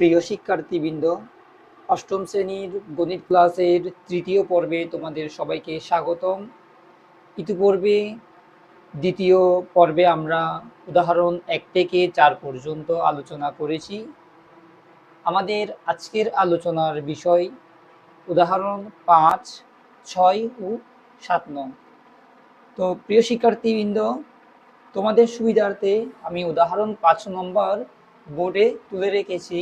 প্রিয় শিক্ষার্থীবৃন্দ, অষ্টম শ্রেণীর গণিত ক্লাসের তৃতীয় পর্বে তোমাদের সবাইকে স্বাগতম। ইতিপূর্বে দ্বিতীয় পর্বে আমরা উদাহরণ 1 থেকে 4 পর্যন্ত আলোচনা করেছি। আমাদের আজকের আলোচনার বিষয় উদাহরণ 5, 6 ও 7 নং। তো প্রিয় শিক্ষার্থীবৃন্দ, তোমাদের সুবিধার্থে আমি উদাহরণ 5 নম্বর বোর্ডে তুলে রেখেছি।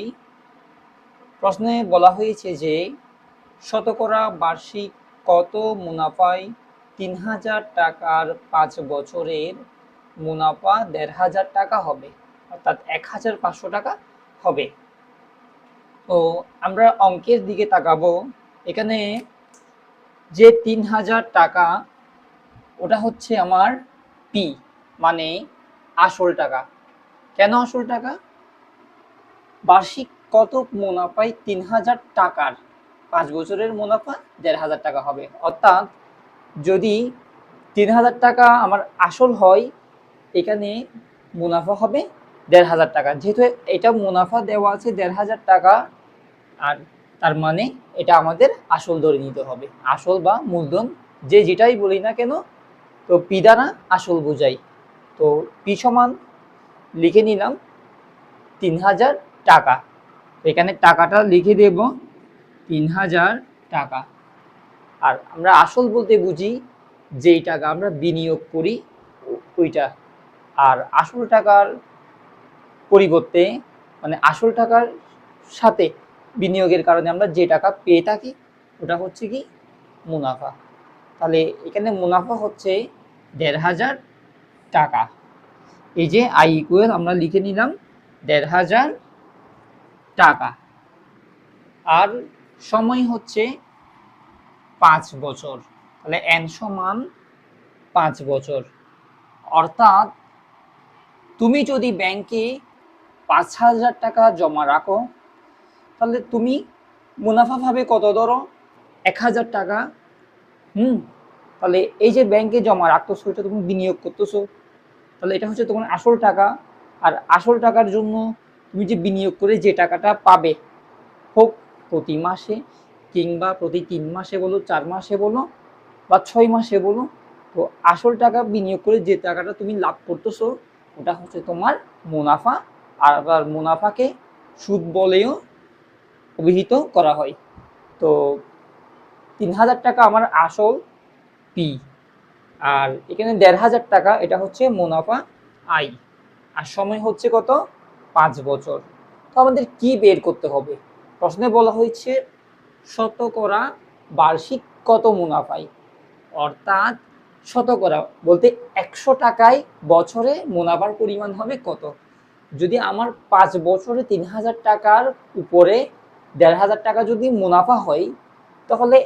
প্রশ্নে বলা হয়েছে যে শতকরা বার্ষিক কত মুনাফায় 3000 টাকার 5 বছরের মুনাফা 1500 টাকা হবে, অর্থাৎ 1500 টাকা হবে। তো আমরা অঙ্কের দিকে তাকাবো। এখানে যে 3000 টাকা, ওটা হচ্ছে আমার পি, মানে আসল টাকা। কেন আসল টাকা? বার্ষিক কত মুনাফায় 3000 টাকার 5 বছরের মুনাফা 1500 টাকা হবে, অর্থাৎ যদি 3000 টাকা আমার আসল হয়, এখানে মুনাফা হবে 1500 টাকা। যেহেতু এটা মুনাফা দেওয়া আছে 1500 টাকা, আর তার মানে এটা আমাদের আসল ধরে নিতে হবে। আসল বা মূলধন যে যেটাই বলি না কেন, তো পি দ্বারা আসল বোঝাই। তো পি সমান লিখে নিলাম 3000 টাকা। এখানে টাকাটা লিখে দেব 3000 টাকা। আর আমরা আসল বলতে বুঝি যেই টাকা আমরা বিনিয়োগ করি ওইটা। আর আসল টাকার পরিবর্তে, মানে আসল টাকার সাথে বিনিয়োগের কারণে আমরা যে টাকা পেয়ে থাকি ওটা হচ্ছে কি মুনাফা। তাহলে এখানে মুনাফা হচ্ছে 1500 টাকা। এই যে আই ইকুয়াল আমরা লিখে নিলাম 1500 টাকা। আর সময় হচ্ছে 5 বছর। তাহলে এন সমান 5 বছর। অর্থাৎ তুমি যদি ব্যাংকে 5000 টাকা জমা রাখো, তাহলে তুমি মুনাফা পাবে কত? ধরো 1000 টাকা। তাহলে এই যে ব্যাংকে জমা রাখতেছো, এটা তুমি বিনিয়োগ করতেছো, তাহলে এটা হচ্ছে তোমার আসল টাকা। আর আসল টাকার জন্য তুমি যে বিনিয়োগ করে যে টাকাটা পাবে, হোক প্রতি মাসে কিংবা প্রতি 3 মাসে বলো, 4 মাসে বলো বা 6 মাসে বলো, তো আসল টাকা বিনিয়োগ করে যে টাকাটা তুমি লাভ করতেছো ওটা হচ্ছে তোমার মুনাফা। আর আবার মুনাফাকে সুদ বলেও অভিহিত করা হয়। তো 3000 টাকা আমার আসল পি, আর এখানে 1500 টাকা এটা হচ্ছে মুনাফা আই। আর সময় হচ্ছে কত? 5 বছর। তো আমাদের কি বের করতে হবে? প্রশ্নে বলা হয়েছে শতকরা বার্ষিক কত মুনাফায়, অর্থাৎ শতকরা বলতে 100 টাকায় বছরে মুনাফার পরিমাণ হবে কত। যদি আমার 5 বছরে 3000 টাকার উপরে 1500 টাকা যদি মুনাফা হয়, তাহলে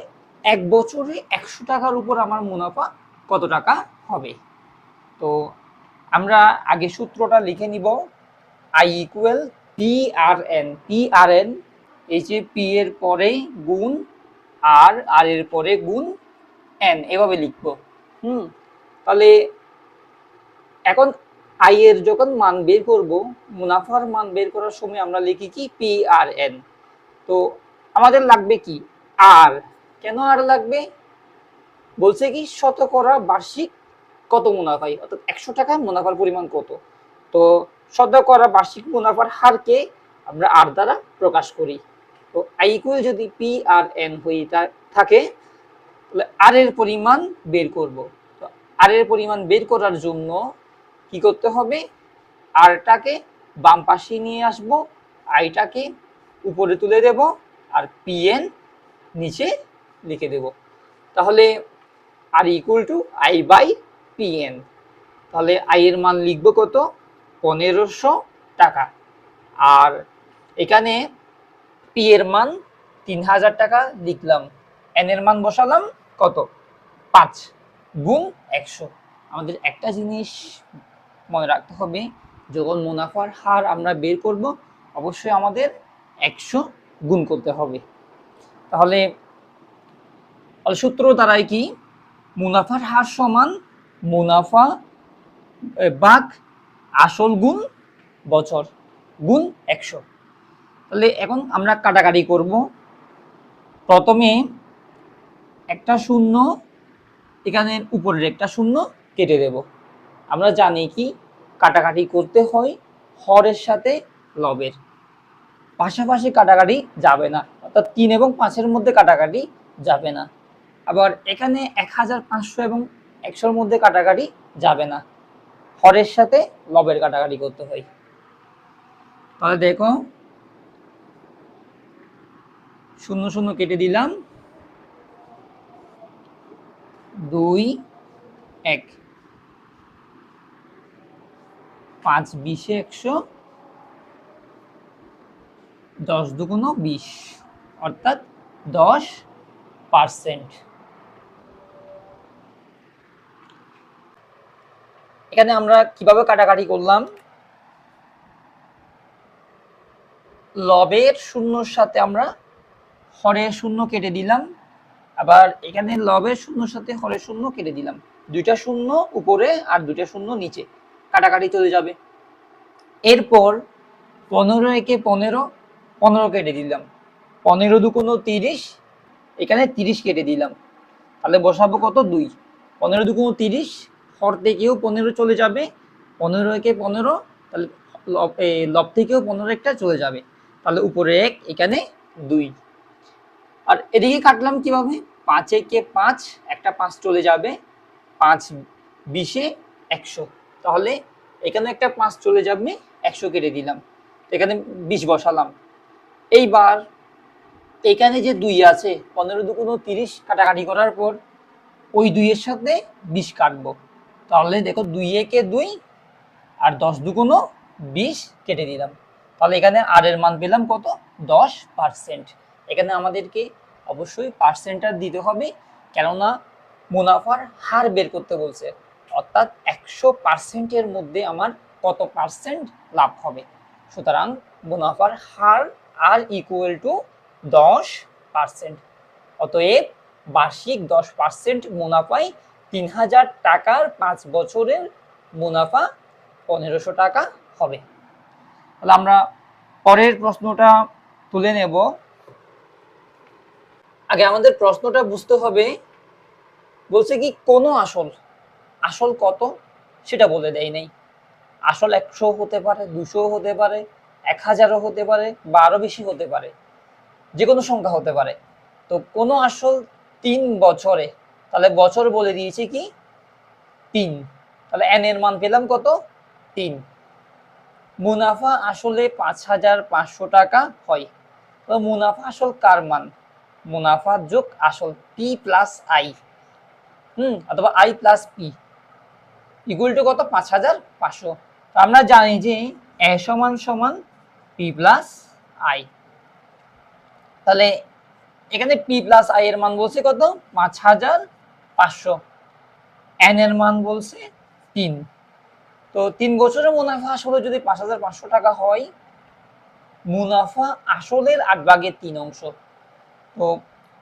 1 বছরে 100 টাকার উপর আমার মুনাফা কত টাকা হবে। তো আমরা আগে সূত্রটা লিখে নিব। I equal P R N. P R N, এই যে পি এর পরে গুণ আর, আর এর পরে গুণ এন, এভাবে লিখবো। তাহলে এখন আই এর যখন মান বের করব, মুনাফার মান বের করার সময় আমরা লিখি কি পি আর এন। তো আমাদের লাগবে কি আর। কেন আর লাগবে? বলছে কি শতকরা বার্ষিক কত মুনাফাই, অর্থাৎ 100 টাকা মুনাফার পরিমাণ কত। তো শতকরা বার্ষিক মুনাফার হারকে আমরা আর দ্বারা প্রকাশ করি। তো আই ইকুয়াল যদি পি আর এন হয়ে থাকে, তাহলে আর এর পরিমাণ বের করব। তো আর এর পরিমাণ বের করার জন্য কি করতে হবে? আরটাকে বাম পাশে নিয়ে আসব, আইটাকে উপরে তুলে দেব, আর পি এন নিচে লিখে দেব। তাহলে R equal to I by P N. তাহলে আই এর মান লিখবো কত? 1500 টাকা। আর এখানে পি এর মান 3000 টাকা লিখলাম, এন এর মান বসালাম কত? 5 গুণ 100। আমাদের একটা জিনিস মনে রাখতে হবে, যখন মুনাফার হার আমরা বের করব, অবশ্যই আমাদের 100 গুণ করতে হবে। তাহলে সূত্র দ্বারাই কি মুনাফার হার সমান মুনাফা ভাগ আসল গুণ বছর গুণ 100। তাহলে এখন আমরা কাটাকাটি করব। প্রথমে একটা শূন্য, এখানে উপরের একটা শূন্য কেটে দেব। আমরা জানি কি কাটাকাটি করতে হয় হরের সাথে লবের, পাশাপাশি কাটাকাটি যাবে না, অর্থাৎ 3 এবং 5-এর মধ্যে কাটাকাটি যাবে না। আবার এখানে 1500 এবং 100-র মধ্যে কাটাকাটি যাবে না, হরের সাথে লবের কাটাকাটি করতে হয়। তাহলে দেখো, 0 0 কেটে দিলাম, 2 1, 5 20 100, 10 দুগুণ 20, অর্থাৎ 10%। এখানে আমরা কিভাবে কাটাকাটি করলাম, লবের শূন্যর সাথে আমরা হরের শূন্য কেটে দিলাম, আবার এখানে লবের শূন্যর সাথে হরের শূন্য কেটে দিলাম, দুইটা শূন্য উপরে আর দুইটা শূন্য নিচে, কাটাকাটি চলে যাবে। এরপর 15 একে 15, 15 কেটে দিলাম, 15 দুগুণ 30, এখানে 30 কেটে দিলাম, তাহলে বসাবো কত 2, 15 দুগুণ 30, হর থেকেও 15 চলে যাবে, 15 একে 15, তাহলে লব থেকেও 15 একটা চলে যাবে, তাহলে উপরে 1, এখানে 2। আর এদিকে কাটলাম কিভাবে, 5 একে 5, একটা 5 চলে যাবে, 5 20 100, তাহলে এখানে একটা 5 চলে যাবে, 100 কেটে দিলাম, এখানে 20 বসালাম। এইবার এখানে যে 2 আছে, 15 দুগুণ 30 কাটাকাটি করার পর ওই 2 এর সাথে 20 কাটবো, তাহলে দেখো 2 একে 2 আর 10 দুগুণ 20 কেটে দিলাম, তাহলে এখানে আর এর মান পেলাম কত, 10%। এখানে আমাদেরকে অবশ্যই পার্সেন্টটা দিতে হবে, কেননা মুনাফার হার বের করতে বলছে, অর্থাৎ 100%-এর মধ্যে আমার কত পার্সেন্ট লাভ হবে। সুতরাং মুনাফার হার আর ইকুয়াল টু 10%। অতএব বার্ষিক 10% মুনাফায় 3000 টাকার 5 বছরের মুনাফা 1500 টাকা হবে। তাহলে আমরা পরের প্রশ্নটা তুলে নেব। আগে আমাদের প্রশ্নটা বুঝতে হবে, বলছে কি কোন আসল, আসল কত সেটা বলে দেয় নাই। আসল 100 হতে পারে, 200 হতে পারে, 1000ও হতে পারে, বা আরো বেশি হতে পারে, যে কোনো সংখ্যা হতে পারে। তো কোন আসল 3 বছরে, তাহলে বছর বলে দিয়েছে কি 3, তাহলে n এর মান পেলাম কত 3। মুনাফা আসলে 5500 টাকা হয়, তো মুনাফা আসল কার মান, মুনাফা যোগ আসল p প্লাস i, অথবা i plus p equal to কত 5500। আমরা জানি যে a সমান সমান p প্লাস i, তাহলে এখানে p প্লাস i এর মান বলছে কত 5500, n এর মান বলছে 3। তো 3 বছরের মুনাফা আসলে যদি 5500 টাকা হয়, মুনাফা আসলের 8/3 অংশ। তো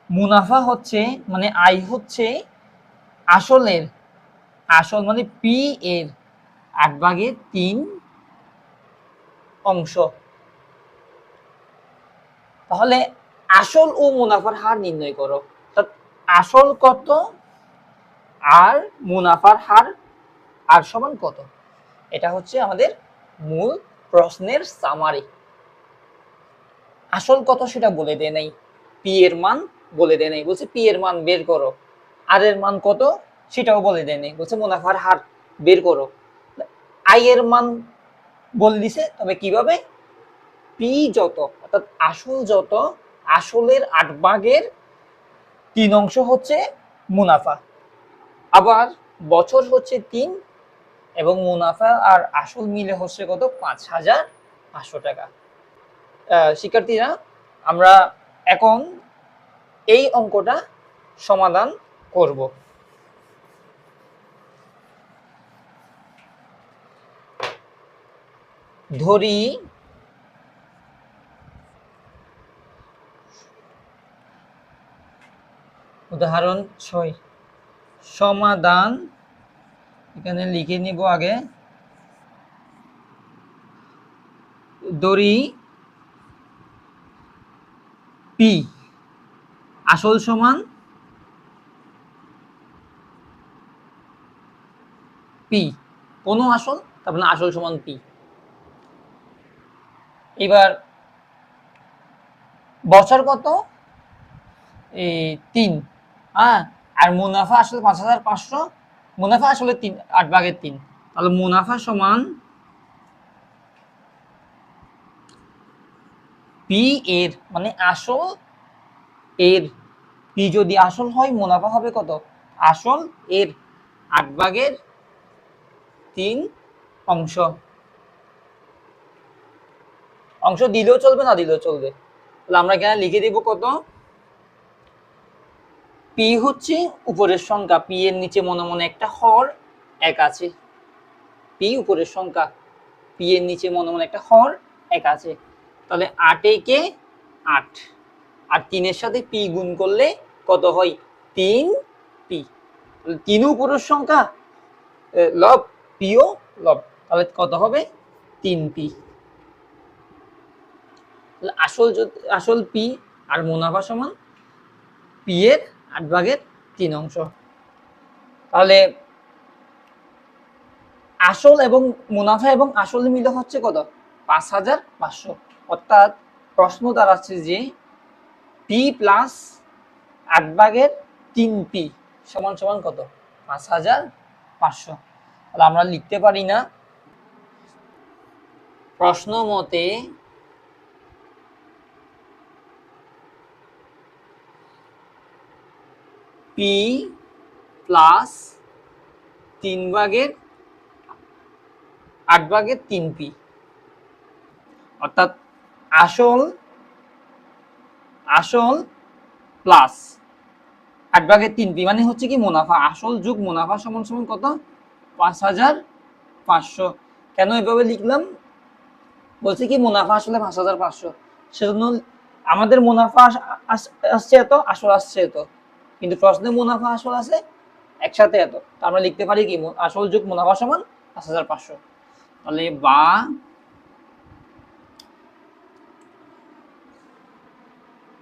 মুনাফা হচ্ছে মানে আয় হচ্ছে আসলের, আসল মানে পি এর 8/3 অংশ। তাহলে আসল ও মুনাফার হার নির্ণয় করো, আসল কত আর মুনাফার হার আর সমান কত, এটা হচ্ছে আমাদের মূল প্রশ্নের সামারি। আসল কত সেটা বলে দেয় নাই, পি এর মান বলে দেয় নাই, বলছে পি এর মান বের করো, আর এর মান কত সেটাও বলে দেয় নাই, বলছে মুনাফার হার বের করো। আই এর মান বলে দিছে, তবে কিভাবে, পি যত অর্থাৎ আসল যত, আসলের 8/3 অংশ হচ্ছে মুনাফা, আবার বছর হচ্ছে 3, এবং মুনাফা আর আসল মিলে হচ্ছে কত 5500 টাকা। শিক্ষার্থীরা, আমরা এখন এই অঙ্কটা সমাধান করব। ধরি উদাহরণ 6, সমাধান এখানে লিখে নিব আগে। ধরি পি আসল সমান পি, কোনো আসল, তারপরে আসল সমান পি। এবার বছর কত? এই 3। হ্যাঁ, আর মুনাফা আসলে 5,500, মুনাফা আসলে 8/3। তাহলে মুনাফা সমান পি এর, মানে আসল এর, পি যদি আসল হয় মুনাফা হবে কত? আসল এর 8/3 অংশ। অংশ দিলেও চলবে, না দিলেও চলবে। তাহলে আমরা এখানে লিখে দিব কত? পি হচ্ছে উপরের সংখ্যা, পি এর নিচে মনে মনে একটা হর 1 আছে। পি উপরের সংখ্যা, পি এর নিচে মনে মনে একটা হর 1 আছে। তাহলে 8 একে 8, আর 3 সাথে পি গুণ করলে কত হয়? 3 পি। 3 উপরের সংখ্যা, লব, পিও লব, তাহলে কত হবে? 3 পি। আসল পি আর মুনাফা সমান পি এর 8/3 অংশ। তাহলে আসল এবং মুনাফা এবং আসল মিলে হচ্ছে কত? 5,500। অর্থাৎ প্রশ্ন দাঁড়াচ্ছে যে পি প্লাস 8/3 পি সমান সমান কত? 5,500। তাহলে আমরা লিখতে পারি না, প্রশ্ন মতে পি প্লাস 8/3 পি, অর্থাৎ আসল প্লাস 8/3 পি মানে হচ্ছে কি মুনাফা, আসল যোগ মুনাফা সমান সমান কত? 5,500। কেন এভাবে লিখলাম? বলছে কি মুনাফা আসলে 5,500, সেজন্য আমাদের মুনাফা আসছে এত, আসল আসছে এত, কিন্তু প্রশ্নে মুনাফা আসল আছে একসাথে এত। আমরা লিখতে পারি কি আসল যোগ মুনাফা সমান 5,500। তাহলে বা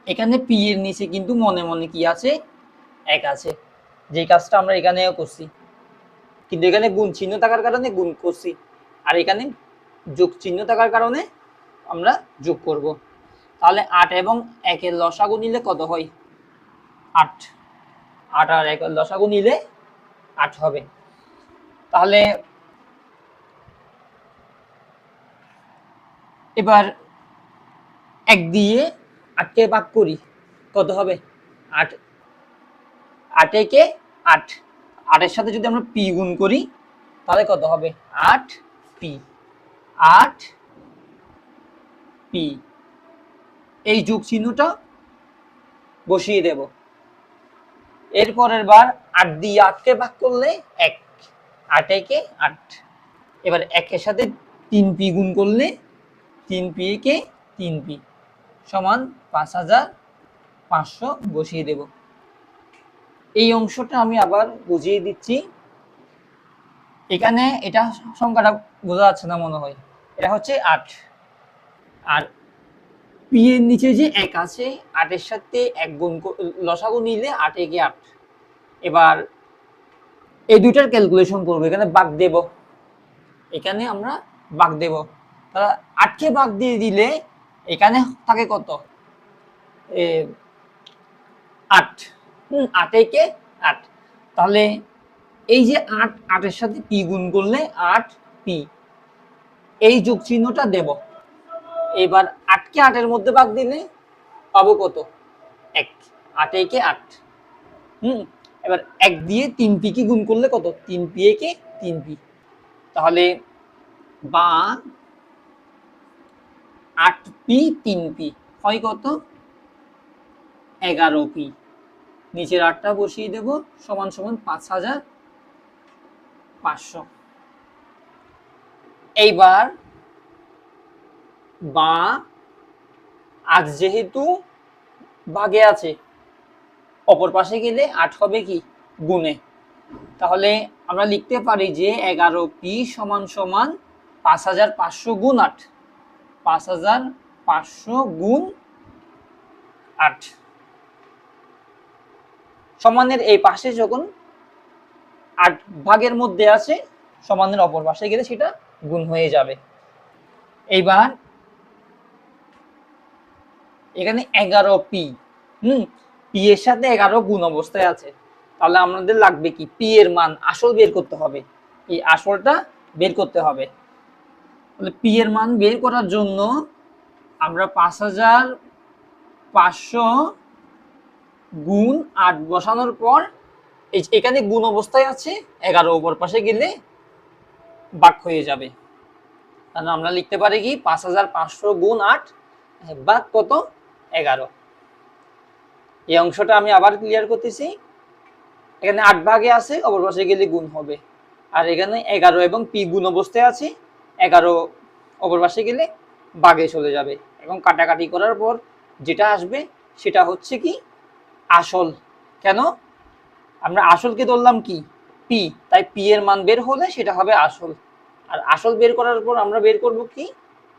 এখানে পি এর নিচে কিন্তু মনে মনে কি আছে? 1 আছে, যে কাজটা আমরা এখানেও করছি, কিন্তু এখানে গুণ চিহ্ন থাকার কারণে গুণ করছি, আর এখানে যোগ চিহ্ন থাকার কারণে আমরা যোগ করব। তাহলে 8 এবং 1 এর লসাগু নিলে কত হয়? 8। 8 আর 1 এর লসাগু নিলে 8 হবে। তাহলে এবার 1 দিয়ে 8 কে ভাগ করি, কত হবে? 8, 8 একে 8, 8 এর সাথে যদি আমরা পি গুণ করি তাহলে কত হবে? 8 পি। 8 পি, এই যোগ চিহ্নটা বসিয়ে দেব। এরপরের বার 8 দিয়ে 8 কে ভাগ করলে 1, 8 একে 8। এবার 1 এর সাথে 3 পি গুণ করলে 3 পি একে 3 পি সমান 5,500 বসিয়ে দেব। এই অংশটা আমি আবার বুঝিয়ে দিচ্ছি। এখানে এটা সংখ্যাটা বোঝা যাচ্ছে না মনে হয়, এটা হচ্ছে 8, আর পি এর নিচে যে 1 আছে, 8 এর সাথে 1 গুণ লসাগু নিলে 8 একে 8। এবার এই দুইটার ক্যালকুলেশন করব, এখানে ভাগ দেব, এখানে আমরা ভাগ দেব। তাহলে 8 কে ভাগ দিয়ে দিলে এখানে থাকে কত? 8। 8 একে 8। তাহলে এই যে 8, 8 এর সাথে পি গুণ করলে 8 পি, এই যোগ চিহ্নটা দেব। এবার 8 কে 8 এর মধ্যে ভাগ দিলে পাবো কত? 1। 8 একে 8। এবার 1 দিয়ে 3 পি কি গুণ করলে কত? 3 পি একে 3 পি। তাহলে বা 8 পি 3 পি হয় কত? 11 পি। নিচের 8টা বসিয়ে দেব, সমান সমান 5,500। এইবার বা 8 যেহেতু ভাগে আছে, অপর পাশে গেলে 8 হবে কি? গুণে। তাহলে আমরা লিখতে পারি যে 11 পি সমান সমান 5,500 গুণ 8। 5,500 গুণ 8 সমানের এই পাশে যখন 8 ভাগের মধ্যে আছে, সমানের অপর পাশে গেলে সেটা গুণ হয়ে যাবে। এইবার এখানে 11 পি, পি এর সাথে 11 গুণ অবস্থায় আছে, তাহলে আমাদের লাগবে কি, পি এর মান আসল বের করতে হবে, এই আসলটা বের করতে হবে। তাহলে পি এর মান বের করার জন্য আমরা 5500 গুণ 8 বসানোর পর এখানে গুণ অবস্থায় আছে, 11 উপর পাশে গেলে ভাগ হয়ে যাবে। তাহলে আমরা লিখতে পারি কি 5500 গুণ 8 ভাগ কত, 11। এই অংশটা আমি আবার ক্লিয়ার করতেছি, এখানে 8 ভাগে আছে, অপর পাশে গেলে গুণ হবে, আর এখানে 11 এবং পি গুণ অবস্থায় আছে, 11 অপর পাশে গেলে ভাগে চলে যাবে, এবং কাটাকাটি করার পর যেটা আসবে সেটা হচ্ছে কি আসল। কেন, আমরা আসলকে ধরলাম কি পি, তাই পি এর মান বের হলে সেটা হবে আসল। আর আসল বের করার পর আমরা বের করব কি,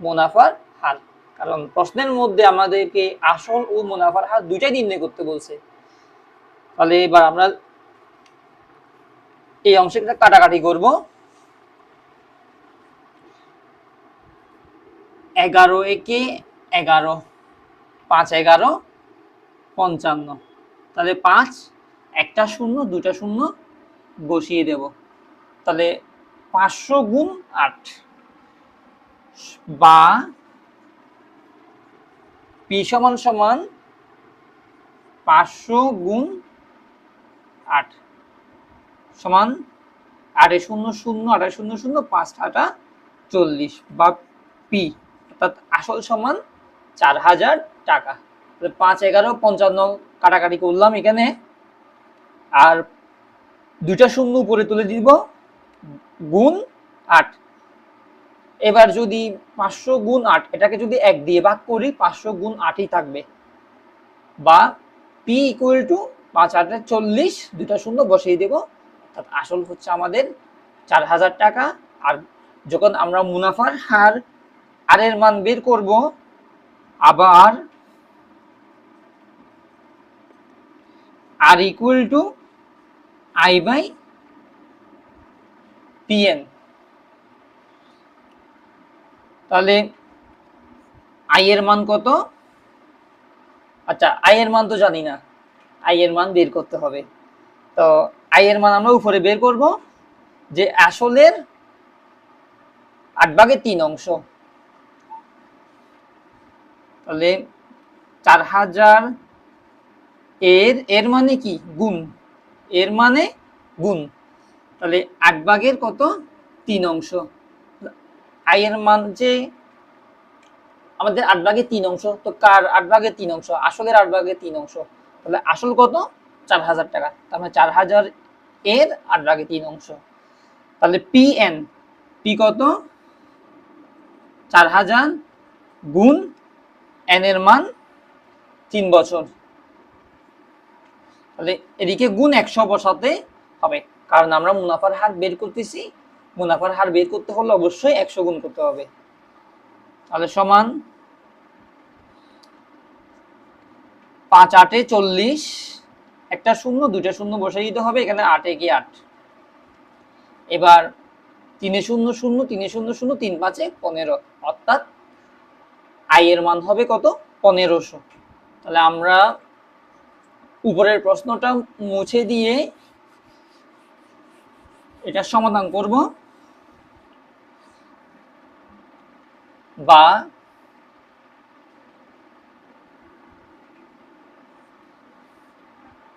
মুনাফার হার, কারণ প্রশ্নের মধ্যে আমাদেরকে আসল ও মুনাফার হার দুইটাই নির্ণয় করতে বলছে। তাহলে এবার আমরা এই অংশটা কাটাকাটি করব। 11 একে 11, 5 11 55, তাহলে 5 একটা শূন্য দুটা শূন্য বসিয়ে দেব, তাহলে 500 গুণ 8 বা পি সমান সমান 500 গুণ 8 সমান 8 শূন্য শূন্য 8 শূন্য শূন্য 5 8 40, বা পি অর্থাৎ আসল সমান 4000 টাকা। 5 11 55 কাটাকাটি করলাম এখানে, আর দুইটা শূন্য উপরে তুলে দিব, গুণ 8। এবার যদি 500 গুণ 8 এটাকে যদি 1 দিয়ে ভাগ করি, 500 গুণ 8ই থাকবে, বা পি ইকুয়াল টু 5 8 40, দুইটা শূন্য বসিয়ে দেব, অর্থাৎ আসল হচ্ছে আমাদের 4000 টাকা। আর যখন আমরা মুনাফার হার আর এর মান বের করব, আবার R equal to I by PN, তাহলে আই এর মান কত, আচ্ছা আই এর মান তো জানি না, আই এর মান বের করতে হবে। তো আই এর মান আমরা উপরে বের করব, যে আসলের 8 ভাগে 3 অংশ, তাহলে 4000 এর মানে কি গুণ, এর মানে গুণ, তাহলে 8 ভাগের কত 3 অংশ, আই এর মান যে আমাদের 8 ভাগে 3 অংশ, তো কার 8 ভাগে 3 অংশ, আসলের 8 ভাগে 3 অংশ, তাহলে আসল কত 4000 টাকা, তার মানে 4000 এর 8 ভাগে 3 অংশ, তাহলে পি এন, পি কত 4000 গুণ এন এর মান 3 বছর, তাহলে এদিকে গুণ 100 বসাতে হবে, কারণ আমরা মুনাফার হার বের করতেছি, মুনাফার হার বের করতে হলে অবশ্যই 100 গুণ করতে হবে। তাহলে সমান 5 8 40, একটা শূন্য দুইটা শূন্য বসিয়ে দিতে হবে, এখানে 8 একে 8, এবার 3 শূন্য শূন্য 3 শূন্য শূন্য 3 5 15, অর্থাৎ আই এর মান হবে কত 1500। তাহলে আমরা উপরের প্রশ্নটা মুছে দিয়ে এটা সমাধান করব, বা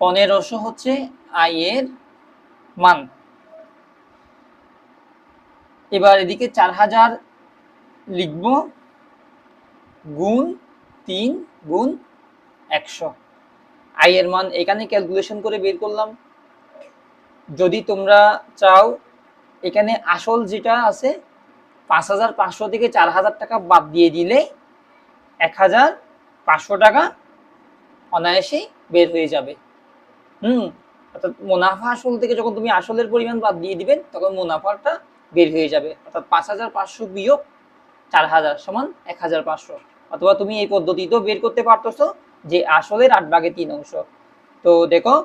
1500 হচ্ছে আই এর মান। এবার এদিকে 4000 লিখব, গুণ 3 গুণ 100, আই এর মান এখানে ক্যালকুলেশন করে বের করলাম। যদি তোমরা চাও এখানে আসল যেটা আছে 5500 থেকে 4000 টাকা বাদ দিয়ে দিলে 1500 টাকা অনায়াসেই বের হয়ে যাবে। অর্থাৎ মুনাফা আসল থেকে যখন তুমি আসলের পরিমাণ বাদ দিয়ে দিবেন, তখন মুনাফাটা বের হয়ে যাবে, অর্থাৎ 5500 বিয়োগ 4000 সমান 1500, অথবা তুমি এই পদ্ধতিতেও বের করতে পারতেছো, যে আসলের 8/3 তো দেখো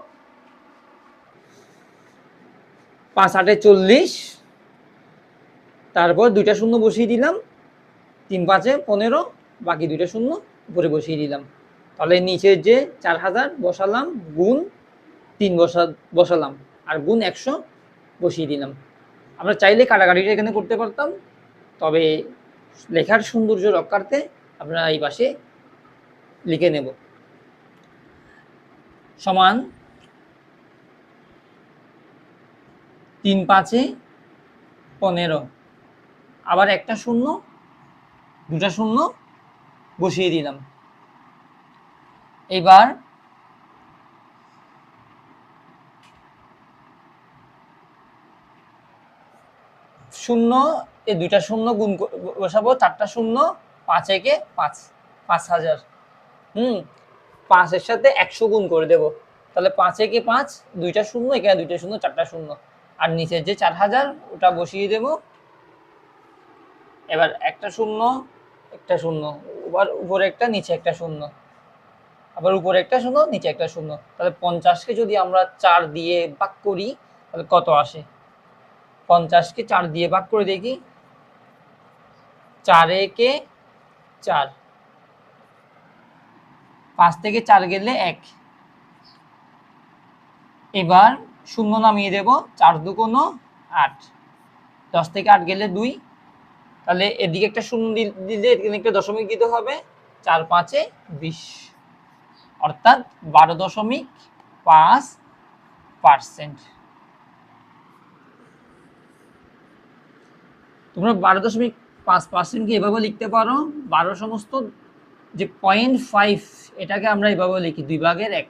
5 8 40, তারপর 2টা শূন্য বসিয়ে দিলাম, 3 5 15, বাকি 2টা শূন্য উপরে বসিয়ে দিলাম। তাহলে নিচে যে 4000 বসালাম, গুণ 3 বসালাম, আর গুণ 100 বসিয়ে দিলাম। আমরা চাইলে কাটাকাটিটা এখানে করতে পারতাম, তবে লেখার সৌন্দর্য রক্ষার্থে আমরা এই পাশে লিখে নেব। সমান 3 5 15, আবার একটা শূন্য, 2টা শূন্য বসিয়ে দিলাম। এবার শূন্য, এই 2টা শূন্য গুণ বসাবো, 4টা শূন্য, 5 একে 5, 5000। 5 এর সাথে 100 গুণ করে দেব, তাহলে 5 একে 5, 2টা শূন্য, এখানে 2টা শূন্য, 4টা শূন্য, আর নিচে যে 4000 ওটা বসিয়ে দেব। এবার একটা শূন্য, একটা শূন্য, আবার উপরে একটা, নিচে একটা শূন্য, আবার উপরে একটা শূন্য, নিচে একটা শূন্য। তাহলে 50কে যদি আমরা 4 দিয়ে ভাগ করি তাহলে কত আসে? 50কে 4 দিয়ে ভাগ করে দেখি, 4 একে 4, 5 থেকে 4 গেলে 1। এবার শূন্য নামিয়ে দেব, 4 2 8, 10 থেকে 8 গেলে 2, তাহলে এদিকে একটা শূন্য দিলে এখানে একটা দশমিক দিতে হবে, 4 5 20, অর্থাৎ 12.5%। তোমরা 12.5%কে এভাবে লিখতে পারো, 12 সমস্ত যে 0.5 এটাকে আমরা এভাবে লিখি 2/1,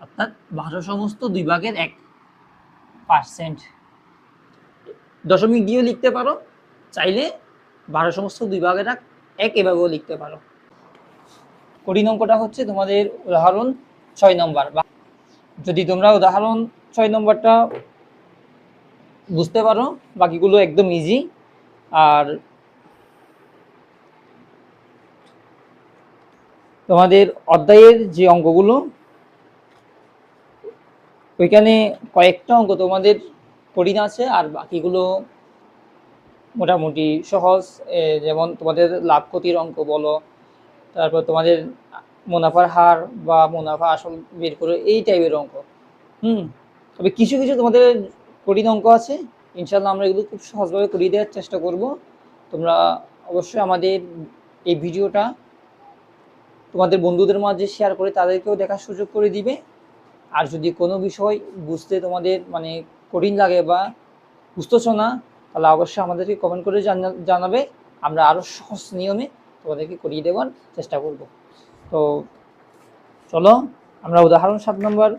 অর্থাৎ 12 সমস্ত 2/1%। দশমিক দিয়েও লিখতে পারো, চাইলে 12 সমস্ত 2/1 এভাবেও লিখতে পারো। কঠিন অঙ্কটা হচ্ছে তোমাদের উদাহরণ 6 নম্বর। যদি তোমরা উদাহরণ 6 নম্বরটা বুঝতে পারো, বাকিগুলো একদম ইজি। আর তোমাদের অধ্যায়ের যে অঙ্কগুলো, ওইখানে কয়েকটা অঙ্ক তোমাদের কঠিন আছে, আর বাকিগুলো মোটামুটি সহজ। যেমন তোমাদের লাভ ক্ষতির অঙ্ক বলো, তারপর তোমাদের মুনাফার হার বা মুনাফা আসল বের করে, এই টাইপের অঙ্ক। তবে কিছু কিছু তোমাদের কঠিন অঙ্ক আছে, ইনশাল্লাহ আমরা এগুলো খুব সহজভাবে করিয়ে দেওয়ার চেষ্টা করব। তোমরা অবশ্যই আমাদের এই ভিডিওটা তোমাদের বন্ধুদের মাঝে শেয়ার করে তাদেরকেও দেখার সুযোগ করে দিবে। আর যদি কোনো বিষয় বুঝতে তোমাদের মানে কঠিন লাগে বা বুঝতেছ না, তাহলে অবশ্যই আমাদেরকে কমেন্ট করে জানাবে, আমরা আরও সহজ নিয়মে তোমাদেরকে করিয়ে দেওয়ার চেষ্টা করব। তো চলো আমরা উদাহরণ 7 নম্বর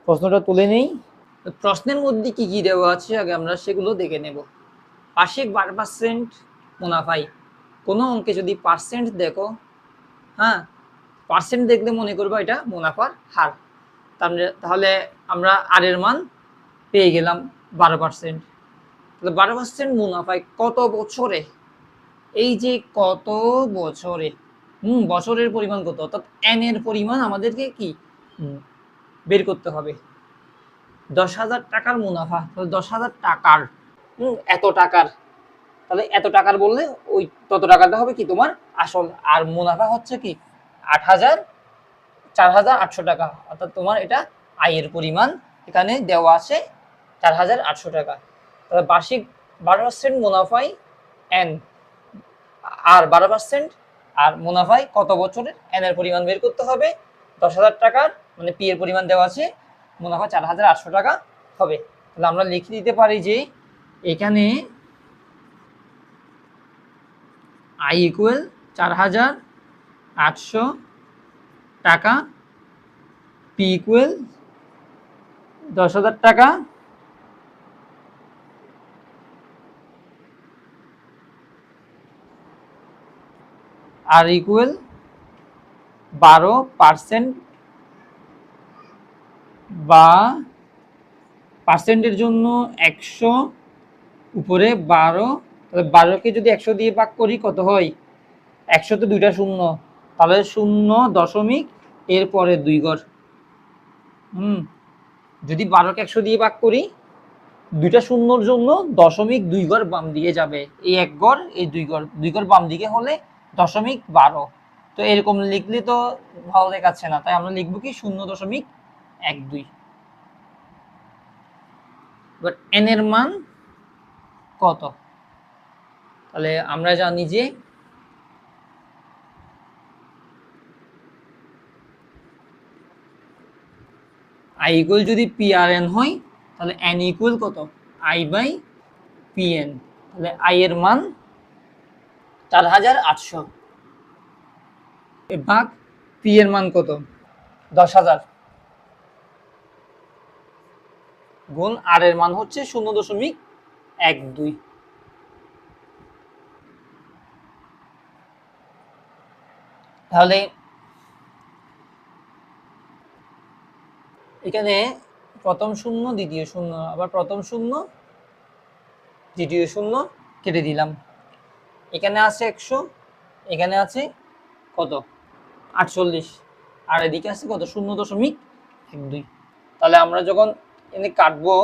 প্রশ্নটা তুলে নেই। প্রশ্নের মধ্যে কি কি দেওয়া আছে আগে আমরা সেগুলো দেখে নেব। বার্ষিক 12% মুনাফায়, কোনো অঙ্কে যদি পার্সেন্ট দেখো, পার্সেন্ট দেখলে মনে করবো এটা মুনাফার হার। তাহলে আমরা আর এর মান পেয়ে গেলাম 12%। তাহলে 12% মুনাফায় কত বছরে, এই যে কত বছরে, বছরের পরিমাণ কত, অর্থাৎ এন এর পরিমাণ আমাদেরকে কি বের করতে হবে। 10,000 টাকার মুনাফা, 10,000 টাকার, এত টাকার, তাহলে এত টাকার বললে ওই তত টাকাটা হবে কি তোমার আসল, আর মুনাফা হচ্ছে কি 4,800 টাকা, অর্থাৎ তোমার এটা আয়ের পরিমাণ এখানে দেওয়া আছে 4,800 টাকা। তাহলে বার্ষিক 12% মুনাফায় এন, আর 12% আর মুনাফায় কত বছরের, এন এর পরিমাণ বের করতে হবে। 10,000 টাকার মানে পি এর পরিমাণ দেওয়া আছে, মুনাফা 4,800 টাকা হবে। তাহলে আমরা লিখে দিতে পারি যে এখানে আই ইকুয়াল 4,800 টাকা, পি ইকুয়াল 10,000 টাকা, আর ইকুয়াল 12% বা পার্সেন্টের জন্য 100 উপরে 12, তাহলে 12কে যদি 100 দিয়ে ভাগ করি কত হয়, 100 তো 2টা শূন্য, তাহলে 0.12 এরপরে 2 ঘর। যদি 12কে 100 দিয়ে ভাগ করি, দুইটা শূন্যর জন্য 0.2 ঘর বাম দিকে যাবে। এই 1 ঘর, এই 2 ঘর, 2 ঘর বাম দিকে হলে 0.12। তো এরকম লিখলে তো ভালো দেখাচ্ছে না, তাই আমরা লিখবো কি 0.12। এবার n এর মান কত? তাহলে আমরা জানি যে i ইকুয়াল যদি PRN হয়, তাহলে n ইকুয়াল কত? i/PN। তাহলে i এর মান 4800 ভাগ p এর মান কত? 10,000 গুণ r এর মান হচ্ছে 0.12। তাহলে এখানে প্রথম শূন্য, দ্বিতীয় শূন্য, আবার প্রথম শূন্য, দ্বিতীয় শূন্য কেটে দিলাম। এখানে আছে 100, এখানে আছে কত? 48, আর এদিকে আছে কত? 0.12। তাহলে আমরা যখন এনে কাটবো,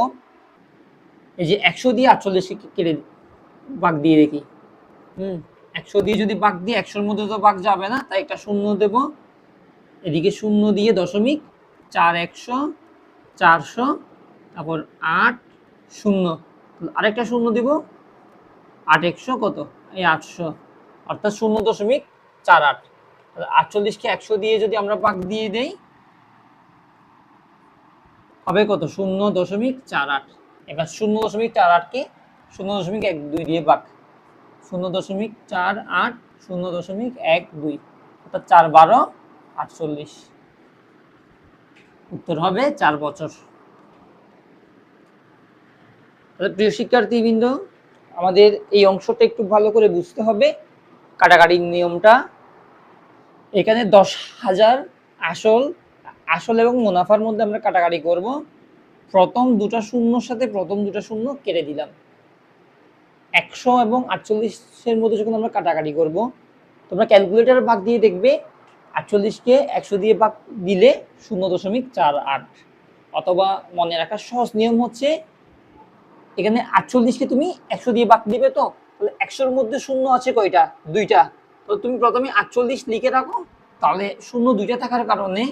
এই যে 100 দিয়ে 48 কেটে ভাগ দিয়ে দেখি। 100 দিয়ে যদি ভাগ দিই, 100-র মধ্যে তো ভাগ যাবে না, তাই একটা শূন্য দেব। এদিকে শূন্য দিয়ে 0.4100, 400, তারপর 8 শূন্য, আরেকটা শূন্য দিব, 8 কত? এই 800, অর্থাৎ 0.48। 48কে 100 দিয়ে যদি আমরা ভাগ দিয়ে দেই, হবে কত? 0.48। এবার 0.48কে 0.12 দিয়ে ভাগ, 0.48, 0.12, অর্থাৎ 4×12 48। উত্তর হবে 4 বছর। প্রিয় শিক্ষার্থীবৃন্দ, আমাদের এই অংশটা একটু ভালো করে বুঝতে হবে, কাটাকাটির নিয়মটা। এখানে 10,000 আসল এবং মুনাফার মধ্যে আমরা কাটাকাটি করব। প্রথম দুটা শূন্যর সাথে প্রথম দুটা শূন্য কেটে দিলাম। 100 এবং 48-এর মধ্যে যখন আমরা কাটাকাটি করব, তোমরা ক্যালকুলেটর ভাগ দিয়ে দেখবে 48কে 100 দিয়ে ভাগ দিলে 0.48। অথবা মনে রাখার সহজ নিয়ম হচ্ছে, এখানে 48কে তুমি 100 দিয়ে ভাগ দিবে, তো তাহলে 100-র মধ্যে শূন্য আছে কয়টা? 2টা। তো তুমি প্রথমে 48 লিখে রাখো, তাহলে শূন্য 2টা থাকার কারণে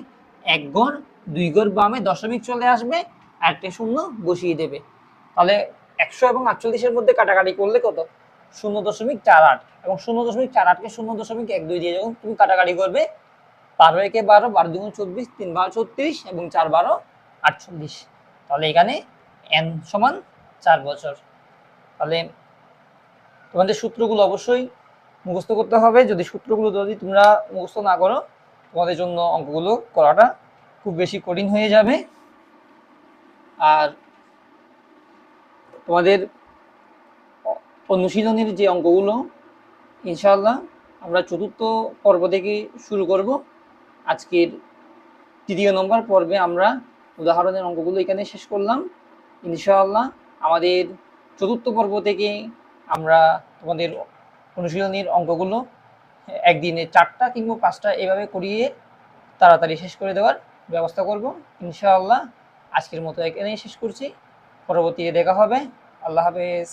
1 ঘর 2 ঘর বামে দশমিক চলে আসবে, আর একটা শূন্য বসিয়ে দেবে। তাহলে 100 এবং 48-এর মধ্যে কাটাকাটি করলে কত? 0.48। এবং 0.48কে 0.12 দিয়ে যখন তুমি কাটাকাটি করবে, 12 12, 12 2 24, 3 12 36 এবং 4 12 48। তাহলে এখানে n সমান 4 বছর। তাহলে তোমাদের সূত্রগুলো অবশ্যই মুখস্থ করতে হবে। যদি সূত্রগুলো যদি তোমরা মুখস্থ না করো, তোমাদের জন্য অঙ্কগুলো করাটা খুব বেশি কঠিন হয়ে যাবে। আর তোমাদের অনুশীলনের যে অঙ্কগুলো, ইনশাআল্লাহ আমরা 4র্থ পর্ব থেকে শুরু করব। আজকের 3য় নম্বর পর্বে আমরা উদাহরণের অঙ্কগুলো এখানে শেষ করলাম। ইনশাআল্লাহ আমাদের 4র্থ পর্ব থেকে আমরা তোমাদের অনুশীলনীর অঙ্কগুলো একদিনে 4টা কিংবা 5টা এভাবে করিয়ে তাড়াতাড়ি শেষ করে দেওয়ার ব্যবস্থা করব ইনশাআল্লাহ। আজকের মতো এখানেই শেষ করছি, পরবর্তীতে দেখা হবে। আল্লাহ হাফেজ।